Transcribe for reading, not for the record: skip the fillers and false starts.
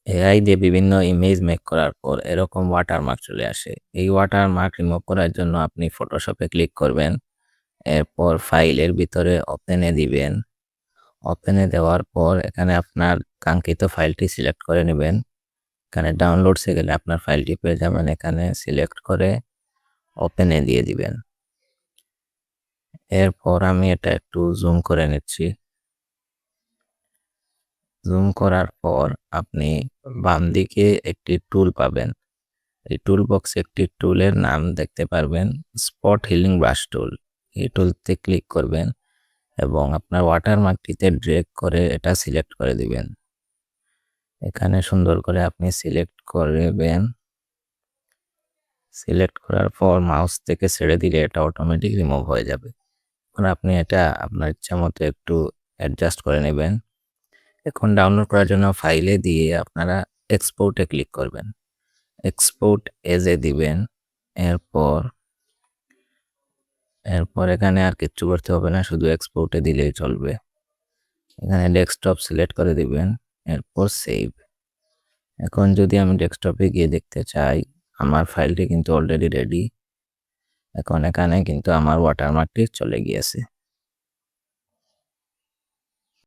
AI দিয়ে বিভিন্ন image make করার পর এরকম ওয়াটারমার্ক চলে আসে। এই ওয়াটারমার্ক রিমুভ করার জন্য আপনি ফটোশপে ক্লিক করবেন। এরপর ফাইলের ভিতরে ওপেনে দিবেন। ওপেনে দেওয়ার পর এখানে আপনার কাঙ্ক্ষিত ফাইলটি সিলেক্ট করে নেবেন। এখানে ডাউনলোডসে গেলে আপনার ফাইলটি পেয়ে যাবেন। এখানে সিলেক্ট করে ওপেনে দিয়ে দিবেন। এরপর আমি এটা একটু জুম করে নিচ্ছি। জুম করার পর আপনি বাম দিকে একটি টুল পাবেন। এই টুল বক্সে একটি টুলের নাম দেখতে পারবেন, স্পট হিলিং ব্রাশ টুল। এই টুলতে ক্লিক করবেন এবং আপনার ওয়াটারমার্কটিতে ড্র্যাগ করে এটা সিলেক্ট করে দিবেন। এখানে সুন্দর করে আপনি সিলেক্ট করবেন। সিলেক্ট করার পর মাউস থেকে ছেড়ে দিলে এটা অটোমেটিক রিমুভ হয়ে যাবে। এখন আপনি এটা আপনার ইচ্ছা মতো একটু অ্যাডজাস্ট করে নেবেন। এখন ডাউনলোড করার জন্য ফাইলে দিয়ে আপনারা এক্সপোর্টে ক্লিক করবেন। এক্সপোর্ট এজে দিবেন। এরপর এখানে আর কিচ্ছু করতে হবে না, শুধু এক্সপোর্টে দিলেই চলবে। এখানে ডেস্কটপ সিলেক্ট করে দিবেন, এরপর সেভ। এখন যদি আমি ডেস্কটপে গিয়ে দেখতে চাই, আমার ফাইলটি কিন্তু অলরেডি রেডি। এখন এখানে কিন্তু আমার ওয়াটারমার্কটি চলে গিয়েছে।